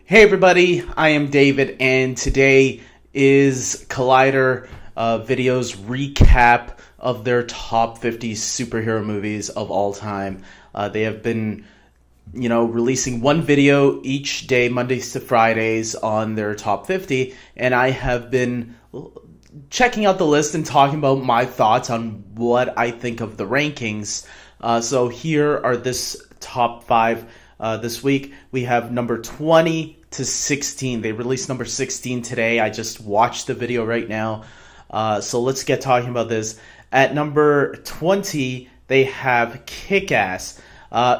Hey everybody, I am David, and today is Collider Video's recap of their top 50 superhero movies of all time. They have been, releasing one video each day, Mondays to Fridays, on their top 50, and I have been checking out the list and talking about my thoughts on what I think of the rankings. So here are this top five. This week we have number 20 to 16. They released number 16 today. I just watched the video right now. So let's get talking about this. At number 20, they have Kick-Ass.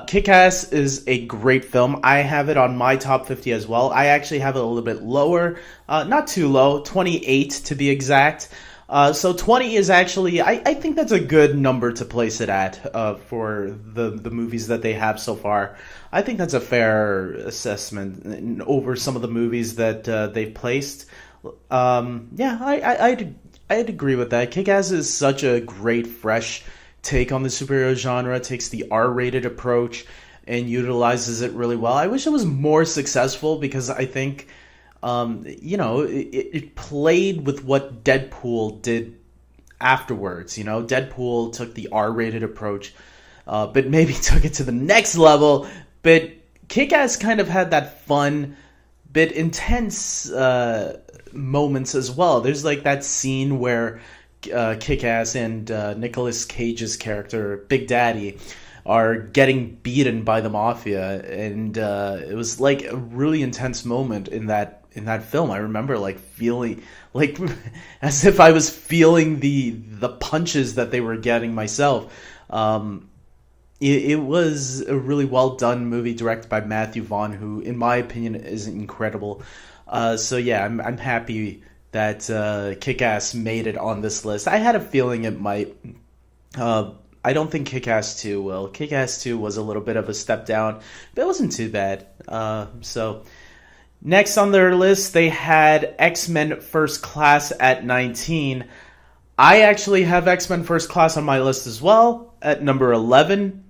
Kick-Ass is a great film. I have it on my top 50 as well. I actually have it a little bit lower, not too low, 28 to be exact. So 20 is actually, I think that's a good number to place it at for the movies that they have so far. I think that's a fair assessment over some of the movies that they've placed. I'd agree with that. Kick-Ass is such a great, fresh take on the superhero genre. It takes the R-rated approach and utilizes it really well. I wish it was more successful because I think it played with what Deadpool did afterwards. Deadpool took the R-rated approach, but maybe took it to the next level. But Kick-Ass kind of had that fun, bit intense moments as well. There's like that scene where Kick-Ass and Nicolas Cage's character, Big Daddy, are getting beaten by the mafia, and it was like a really intense moment in that film. I remember like feeling like as if I was feeling the punches that they were getting myself. It was a really well done movie directed by Matthew Vaughn, who in my opinion is incredible. So yeah, I'm happy that Kick-Ass made it on this list. I had a feeling it might. I don't think Kick-Ass 2 will. Kick-Ass 2 was a little bit of a step down, but it wasn't too bad. So next on their list, they had X-Men First Class at 19. I actually have X-Men First Class on my list as well at number 11.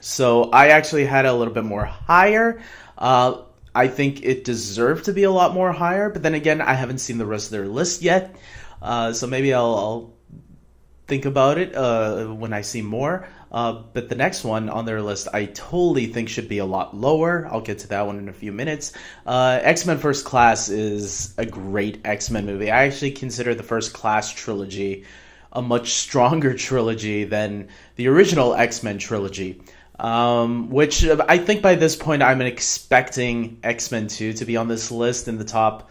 So I actually had it a little bit more higher. I think it deserved to be a lot more higher, but then again, I haven't seen the rest of their list yet. So maybe I'll think about it when I see more. But the next one on their list I totally think should be a lot lower. I'll get to that one in a few minutes. X-Men First Class is a great X-Men movie. I actually consider the First Class trilogy a much stronger trilogy than the original X-Men trilogy. Which I think by this point I'm expecting X-Men 2 to be on this list in the top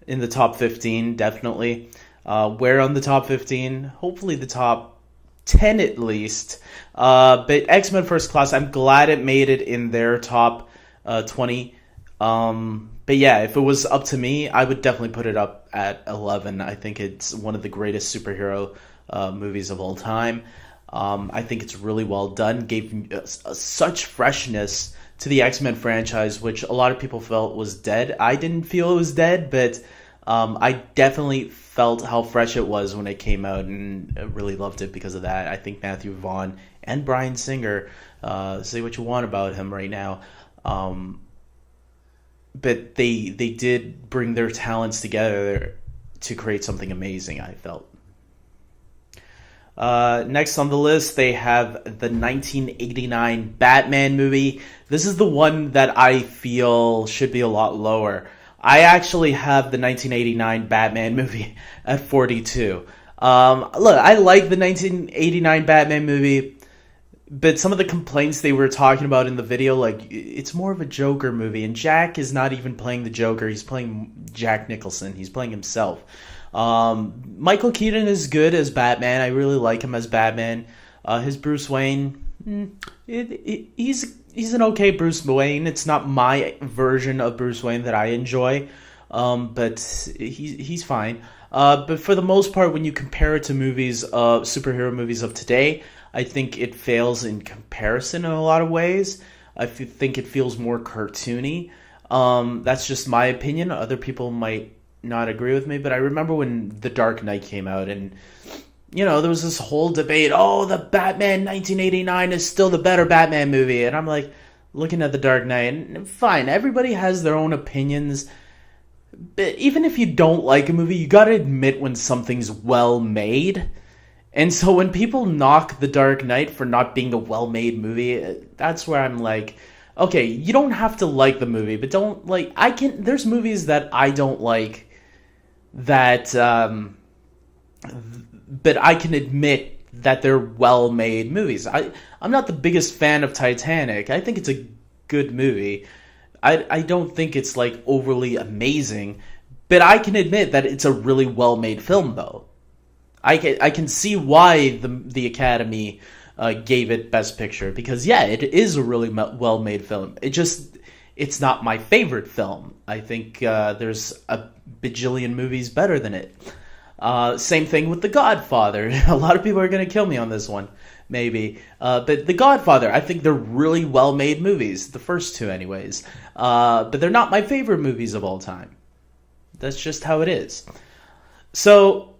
15, definitely. Where on the top 15? Hopefully the top 10 at least. But X-Men First Class, I'm glad it made it in their top 20. But yeah, if it was up to me, I would definitely put it up at 11. I think it's one of the greatest superhero movies of all time. I think it's really well done. Gave such freshness to the X-Men franchise, which a lot of people felt was dead. I didn't feel it was dead, but I definitely felt how fresh it was when it came out, and I really loved it because of that. I think Matthew Vaughn and Bryan Singer, say what you want about him right now, but they did bring their talents together to create something amazing, I felt. Next on the list, they have the 1989 Batman movie. This is the one that I feel should be a lot lower. I actually have the 1989 Batman movie at 42. Look, I like the 1989 Batman movie, but some of the complaints they were talking about in the video, like, it's more of a Joker movie, and Jack is not even playing the Joker. He's playing Jack Nicholson. He's playing himself. Michael Keaton is good as Batman. I really like him as Batman. His Bruce Wayne, he's an okay Bruce Wayne. It's not my version of Bruce Wayne that I enjoy, but he's fine. But for the most part, when you compare it to movies, superhero movies of today, I think it fails in comparison in a lot of ways. I think it feels more cartoony. That's just my opinion. Other people might not agree with me, but I remember when The Dark Knight came out, and there was this whole debate, the Batman 1989 is still the better Batman movie, and I'm like, looking at The Dark Knight, and fine, everybody has their own opinions. But even if you don't like a movie, you gotta admit when something's well made. And so when people knock The Dark Knight for not being a well-made movie, that's where I'm like, okay, you don't have to like the movie, but don't like. There's movies that I don't like that, but I can admit that they're well-made movies. I'm not the biggest fan of Titanic. I think it's a good movie. I don't think it's like overly amazing, but I can admit that it's a really well-made film, though. I can see why the Academy gave it Best Picture, because yeah, it is a really well-made film. It's not my favorite film. I think there's a bajillion movies better than it. Same thing with The Godfather. A lot of people are gonna kill me on this one, maybe. But The Godfather, I think they're really well-made movies. The first two, anyways. But they're not my favorite movies of all time. That's just how it is. So,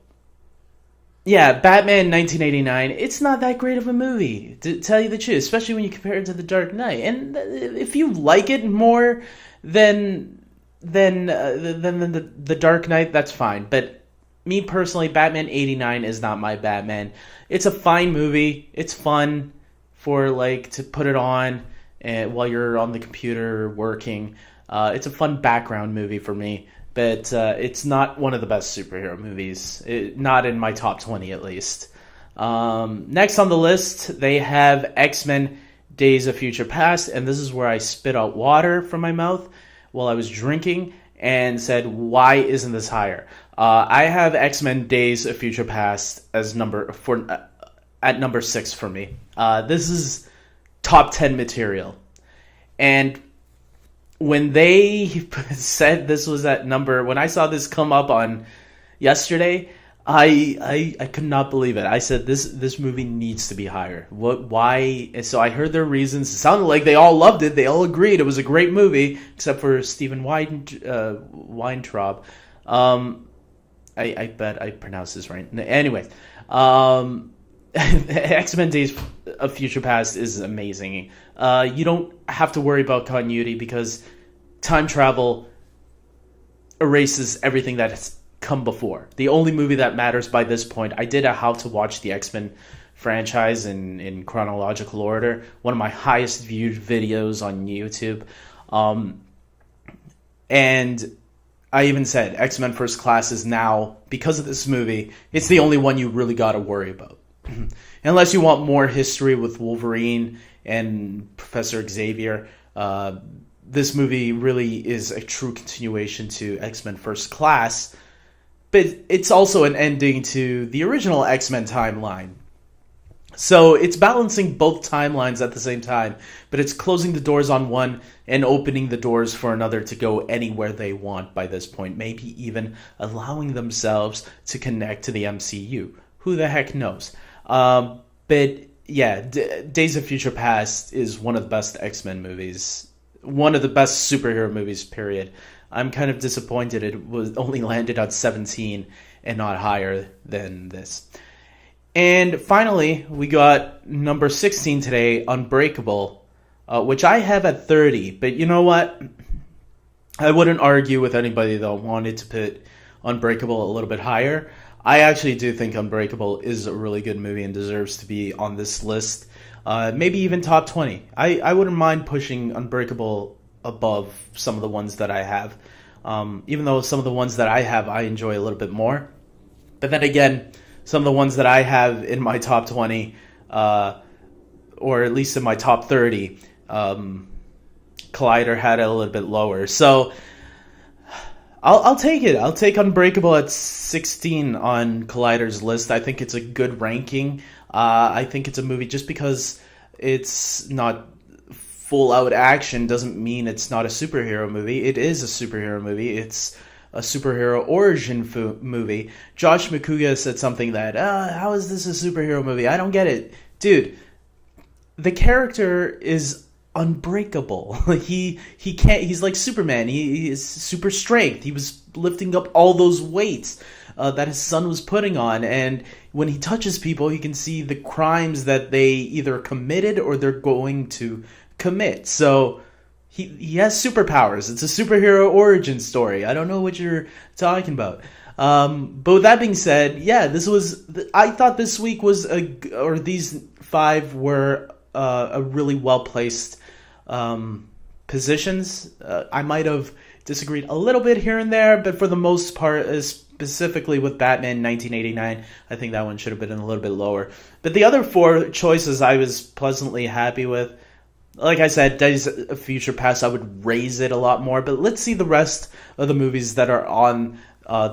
yeah, Batman 1989, it's not that great of a movie, to tell you the truth, especially when you compare it to The Dark Knight. And if you like it more than the Dark Knight, that's fine. But me personally, Batman 89 is not my Batman. It's a fine movie. It's fun for, like, to put it on while you're on the computer working. It's a fun background movie for me. But it's not one of the best superhero movies. Not in my top 20, at least. Next on the list, they have X-Men Days of Future Past. And this is where I spit out water from my mouth while I was drinking and said, why isn't this higher? I have X-Men Days of Future Past as at number 6 for me. This is top 10 material. And when they said this was at number, when I saw this come up on yesterday, I could not believe it. I said this movie needs to be higher. Why? And so I heard their reasons. It sounded like they all loved it. They all agreed it was a great movie, except for Stephen Weintraub. I bet I pronounced this right. Anyways, X-Men Days of Future Past is amazing. You don't have to worry about continuity because time travel erases everything that has come before. The only movie that matters by this point, I did a how to watch the X-Men franchise in chronological order. One of my highest viewed videos on YouTube. And I even said X-Men First Class is now, because of this movie, it's the only one you really got to worry about. Unless you want more history with Wolverine and Professor Xavier, this movie really is a true continuation to X-Men First Class, but it's also an ending to the original X-Men timeline. So it's balancing both timelines at the same time, but it's closing the doors on one and opening the doors for another to go anywhere they want by this point, maybe even allowing themselves to connect to the MCU. Who the heck knows? But yeah, Days of Future Past is one of the best X-Men movies. One of the best superhero movies, period. I'm kind of disappointed it was only landed on 17 and not higher than this. And finally, we got number 16 today, Unbreakable, which I have at 30. But you know what? I wouldn't argue with anybody that wanted to put Unbreakable a little bit higher. I actually do think Unbreakable is a really good movie and deserves to be on this list. Maybe even top 20. I wouldn't mind pushing Unbreakable above some of the ones that I have. Even though some of the ones that I have I enjoy a little bit more. But then again, some of the ones that I have in my top 20, or at least in my top 30, Collider had it a little bit lower. So I'll take it. I'll take Unbreakable at 16 on Collider's list. I think it's a good ranking. I think it's a movie just because it's not full out action doesn't mean it's not a superhero movie. It is a superhero movie. It's a superhero origin movie. Josh McCouga said something that, how is this a superhero movie? I don't get it. Dude, the character is unbreakable. He can't, he's like Superman. He is super strength. He was lifting up all those weights. that his son was putting on. And when he touches people, he can see the crimes that they either committed or they're going to commit. So he has superpowers. It's a superhero origin story. I don't know what you're talking about. But with that being said, yeah, I thought this week was these 5 were a really well placed positions. I might have disagreed a little bit here and there, but for the most part, specifically with Batman 1989, I think that one should have been a little bit lower. But the other 4 choices I was pleasantly happy with. Like I said, Days of Future Past, I would raise it a lot more. But let's see the rest of the movies that are on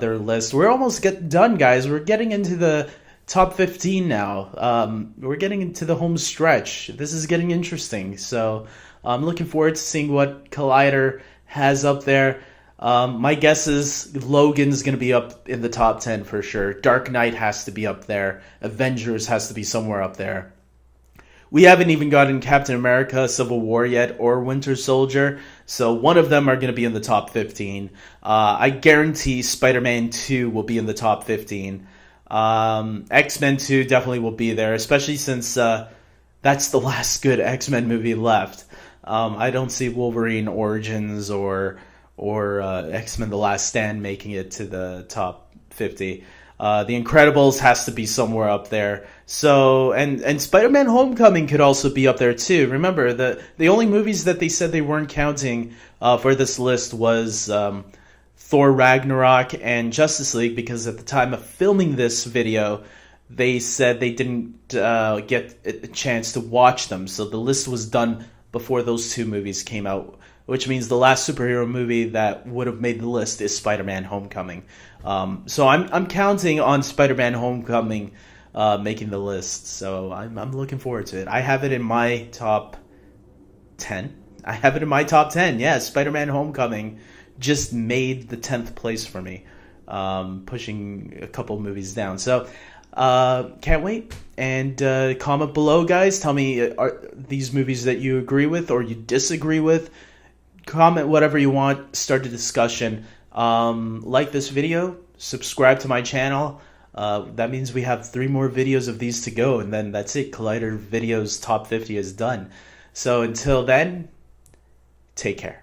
their list. We're almost done, guys. We're getting into the top 15 now. We're getting into the home stretch. This is getting interesting. So I'm looking forward to seeing what Collider has up there. My guess is Logan's going to be up in the top 10 for sure. Dark Knight has to be up there. Avengers has to be somewhere up there. We haven't even gotten Captain America, Civil War yet, or Winter Soldier, so one of them are going to be in the top 15. I guarantee Spider-Man 2 will be in the top 15. X-Men 2 definitely will be there, especially since that's the last good X-Men movie left. I don't see Wolverine Origins or X-Men The Last Stand making it to the top 50. The Incredibles has to be somewhere up there. So, and Spider-Man Homecoming could also be up there too. Remember, the only movies that they said they weren't counting for this list was Thor Ragnarok and Justice League, because at the time of filming this video, they said they didn't get a chance to watch them. So the list was done before those 2 movies came out, which means the last superhero movie that would have made the list is Spider-Man Homecoming. So I'm counting on Spider-Man Homecoming making the list. So I'm looking forward to it. I have it in my top 10. Yeah, Spider-Man Homecoming just made the 10th place for me, pushing a couple movies down. So can't wait. And comment below, guys. Tell me, are these movies that you agree with or you disagree with? Comment whatever you want. Start a discussion. Like this video. Subscribe to my channel. That means we have 3 more videos of these to go, and then that's it. Collider Videos Top 50 is done. So until then, take care.